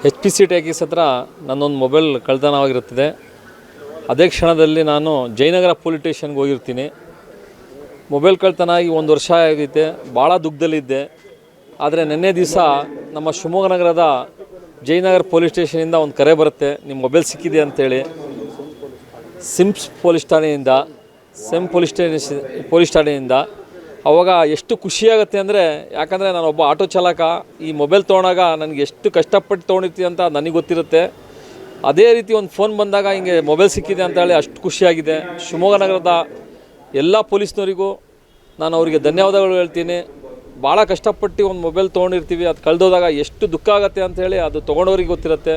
HPC talkies ಹತ್ರ ನನ್ನೊಂದು mobile ಕಳ್ತನವಾಗಿರುತ್ತದೆ. ಅದೇ ಕ್ಷಣದಲ್ಲಿ ನಾನು ಜಯನಗರ ಪೊಲೀಸ್ ಸ್ಟೇಷನ್ಗೆ ಹೋಗಿರ್ತೀನಿ. ಮೊಬೈಲ್ ಕಳ್ತನ ಆಗಿ 1 ವರ್ಷ ಆಗೈತೆ. ಭಾಳ ದುಃಖದಲ್ಲಿದ್ದೆ. ಆದರೆ ನಿನ್ನೆ ದಿವಸ ನಮ್ಮ ಶಿವಮೊಗ್ಗ ನಗರದ ಜಯನಗರ ಪೊಲೀಸ್ ಸ್ಟೇಷನಿಂದ ಒಂದು ಕರೆ ಬರುತ್ತೆ, ನಿಮ್ಮ ಮೊಬೈಲ್ ಸಿಕ್ಕಿದೆ ಅಂತೇಳಿ. ಸಿಮ್ಸ್ ಪೊಲೀಸ್ ಠಾಣೆಯಿಂದ ಅವಾಗ ಎಷ್ಟು ಖುಷಿಯಾಗುತ್ತೆ ಅಂದರೆ, ಯಾಕಂದರೆ ನಾನೊಬ್ಬ ಆಟೋ ಚಾಲಕ. ಈ ಮೊಬೈಲ್ ತೊಗೊಂಡಾಗ ನನಗೆ ಎಷ್ಟು ಕಷ್ಟಪಟ್ಟು ತೊಗೊಂಡಿರ್ತೀವಿ ಅಂತ ನನಗೆ ಗೊತ್ತಿರುತ್ತೆ. ಅದೇ ರೀತಿ ಒಂದು ಫೋನ್ ಬಂದಾಗ ಹಿಂಗೆ ಮೊಬೈಲ್ ಸಿಕ್ಕಿದೆ ಅಂತ ಹೇಳಿ ಅಷ್ಟು ಖುಷಿಯಾಗಿದೆ. ಶಿವಮೊಗ್ಗ ನಗರದ ಎಲ್ಲ ಪೊಲೀಸ್ನವರಿಗೂ ನಾನು ಅವರಿಗೆ ಧನ್ಯವಾದಗಳು ಹೇಳ್ತೀನಿ. ಭಾಳ ಕಷ್ಟಪಟ್ಟು ಒಂದು ಮೊಬೈಲ್ ತೊಗೊಂಡಿರ್ತೀವಿ, ಅದು ಕಳೆದೋದಾಗ ಎಷ್ಟು ದುಃಖ ಆಗುತ್ತೆ ಅಂಥೇಳಿ ಅದು ತೊಗೊಂಡವ್ರಿಗೆ ಗೊತ್ತಿರುತ್ತೆ.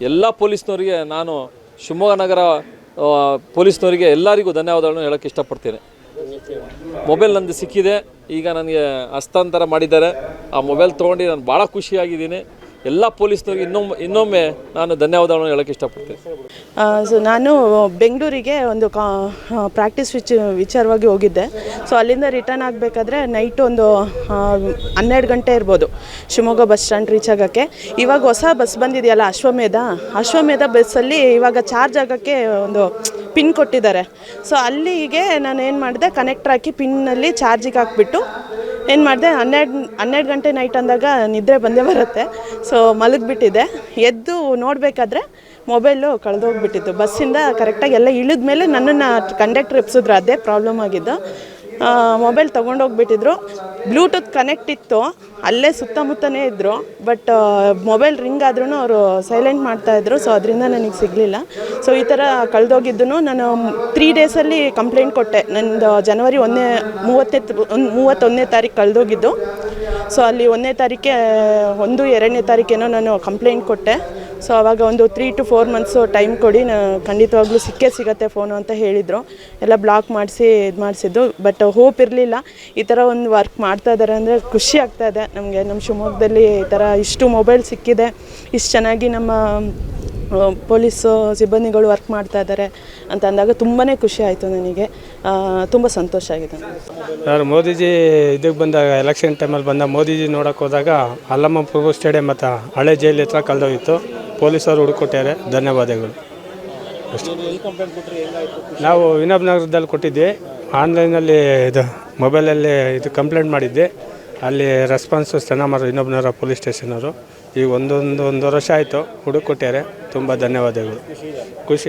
ಎಲ್ಲ ಪೊಲೀಸ್ನವರಿಗೆ ನಾನು ಶಿವಮೊಗ್ಗ ನಗರ ಪೊಲೀಸ್ನವರಿಗೆ ಎಲ್ಲರಿಗೂ ಧನ್ಯವಾದಗಳನ್ನು ಹೇಳೋಕ್ಕೆ ಇಷ್ಟಪಡ್ತೀನಿ. ಮೊಬೈಲ್ ನಂದು ಸಿಕ್ಕಿದೆ, ಈಗ ನನಗೆ ಹಸ್ತಾಂತರ ಮಾಡಿದ್ದಾರೆ. ಆ ಮೊಬೈಲ್ ತೊಗೊಂಡು ನಾನು ಭಾಳ ಖುಷಿಯಾಗಿದ್ದೀನಿ. ಎಲ್ಲ ಪೊಲೀಸ್ನವ್ರಿಗೆ ಇನ್ನೊಮ್ಮೆ ನಾನು ಧನ್ಯವಾದಗಳನ್ನು ಹೇಳೋಕ್ಕೆ ಇಷ್ಟಪಡ್ತೀನಿ. ಸೊ ನಾನು ಬೆಂಗಳೂರಿಗೆ ಒಂದು ಪ್ರಾಕ್ಟೀಸ್ ವಿಚಾರವಾಗಿ ಹೋಗಿದ್ದೆ. ಸೊ ಅಲ್ಲಿಂದ ರಿಟರ್ನ್ ಆಗಬೇಕಾದ್ರೆ ನೈಟ್ ಒಂದು 12 ಗಂಟೆ ಇರ್ಬೋದು ಶಿವಮೊಗ್ಗ ಬಸ್ ಸ್ಟ್ಯಾಂಡ್ ರೀಚ್ ಆಗೋಕ್ಕೆ. ಇವಾಗ ಹೊಸ ಬಸ್ ಬಂದಿದೆಯಲ್ಲ ಅಶ್ವಮೇಧ ಬಸ್ಸಲ್ಲಿ ಇವಾಗ ಚಾರ್ಜ್ ಆಗೋಕ್ಕೆ ಒಂದು ಪಿನ್ ಕೊಟ್ಟಿದ್ದಾರೆ. ಸೊ ಅಲ್ಲಿಗೆ ನಾನು ಏನು ಮಾಡಿದೆ, ಕನೆಕ್ಟ್ರ್ ಹಾಕಿ ಪಿನ್ನಲ್ಲಿ ಚಾರ್ಜಿಗೆ ಹಾಕ್ಬಿಟ್ಟು ಏನು ಮಾಡಿದೆ, 12 ಗಂಟೆ ನೈಟ್ ಅಂದಾಗ ನಿದ್ರೆ ಬಂದೇ ಬರುತ್ತೆ. ಸೊ ಮಲಗಿಬಿಟ್ಟಿದ್ದೆ. ಎದ್ದು ನೋಡಬೇಕಾದ್ರೆ ಮೊಬೈಲು ಕಳೆದೋಗ್ಬಿಟ್ಟಿತ್ತು. ಬಸ್ಸಿಂದ ಕರೆಕ್ಟಾಗಿ ಎಲ್ಲ ಇಳಿದ ಮೇಲೆ ನನ್ನನ್ನು ಕಂಡಕ್ಟ್ರ್ ಎಬ್ಸಿದ್ರು. ಅದೇ ಪ್ರಾಬ್ಲಮ್ ಆಗಿದ್ದು. ಮೊಬೈಲ್ ತೊಗೊಂಡೋಗ್ಬಿಟ್ಟಿದ್ರು. ಬ್ಲೂಟೂತ್ ಕನೆಕ್ಟ್ ಇತ್ತು, ಅಲ್ಲೇ ಸುತ್ತಮುತ್ತನೇ ಇದ್ದರು. ಬಟ್ ಮೊಬೈಲ್ ರಿಂಗ್ ಆದ್ರೂ ಅವರು ಸೈಲೆಂಟ್ ಮಾಡ್ತಾಯಿದ್ರು. ಸೊ ಅದರಿಂದ ನನಗೆ ಸಿಗಲಿಲ್ಲ. ಸೊ ಈ ಥರ ಕಳೆದೋಗಿದ್ದು ನಾನು 3 ಡೇಸಲ್ಲಿ ಕಂಪ್ಲೇಂಟ್ ಕೊಟ್ಟೆ. ನಂದು ಜನವರಿ 31ನೇ ತಾರೀಕು ಕಳೆದೋಗಿದ್ದು. ಸೊ ಅಲ್ಲಿ 1ನೇ ತಾರೀಕೆ 2ನೇ ತಾರೀಕೇನೋ ನಾನು ಕಂಪ್ಲೇಂಟ್ ಕೊಟ್ಟೆ. ಸೊ ಆವಾಗ ಒಂದು 3 to 4 ಮಂತ್ಸು ಟೈಮ್ ಕೊಡಿ, ಖಂಡಿತವಾಗ್ಲೂ ಸಿಗತ್ತೆ ಫೋನು ಅಂತ ಹೇಳಿದರು. ಎಲ್ಲ ಬ್ಲಾಕ್ ಮಾಡಿಸಿ ಇದು ಮಾಡಿಸಿದ್ದು. ಬಟ್ ಹೋಪ್ ಇರಲಿಲ್ಲ. ಈ ಥರ ಒಂದು ವರ್ಕ್ ಮಾಡ್ತಾ ಇದ್ದಾರೆ ಅಂದರೆ ಖುಷಿ ಆಗ್ತಾಯಿದೆ ನಮಗೆ. ನಮ್ಮ ಶಿವಮೊಗ್ಗದಲ್ಲಿ ಈ ಥರ ಇಷ್ಟು ಮೊಬೈಲ್ ಸಿಕ್ಕಿದೆ, ಇಷ್ಟು ಚೆನ್ನಾಗಿ ನಮ್ಮ ಪೊಲೀಸು ಸಿಬ್ಬಂದಿಗಳು ವರ್ಕ್ ಮಾಡ್ತಾ ಇದ್ದಾರೆ ಅಂತ ಅಂದಾಗ ತುಂಬಾ ಖುಷಿ ಆಯಿತು ನನಗೆ. ತುಂಬ ಸಂತೋಷ ಆಗಿದೆ. ಸರ್, ಮೋದಿಜಿ ಇದಕ್ಕೆ ಬಂದಾಗ, ಎಲೆಕ್ಷನ್ ಟೈಮಲ್ಲಿ ಬಂದಾಗ ಮೋದಿಜಿ ನೋಡೋಕೆ ಹೋದಾಗ ಅಲ್ಲಮ್ಮ ಪ್ರಭು ಸ್ಟೇಡಿಯಂ ಮತ್ತು ಹಳೆ ಜೈಲ್ ಹತ್ರ ಕಳೆದೋಗಿತ್ತು. ಪೊಲೀಸರು ಹುಡುಕೊಟ್ಟಾರೆ, ಧನ್ಯವಾದಗಳು. ನಾವು ವಿನೋಬ್ ನಗರದಲ್ಲಿ ಕೊಟ್ಟಿದ್ವಿ. ಆನ್ಲೈನಲ್ಲಿ ಇದು ಮೊಬೈಲಲ್ಲಿ ಇದು ಕಂಪ್ಲೇಂಟ್ ಮಾಡಿದ್ದೆ. ಅಲ್ಲಿ ರೆಸ್ಪಾನ್ಸು ಚೆನ್ನಾಗಿ ಮಾಡಿದ್ರು ವಿನೋಬ್ ನಗರ ಪೊಲೀಸ್ ಸ್ಟೇಷನವರು. ಈಗ ಒಂದು ವರ್ಷ ಆಯಿತು, ಹುಡುಕೊಟ್ಟಾರೆ. ತುಂಬ ಧನ್ಯವಾದಗಳು. ಖುಷಿ.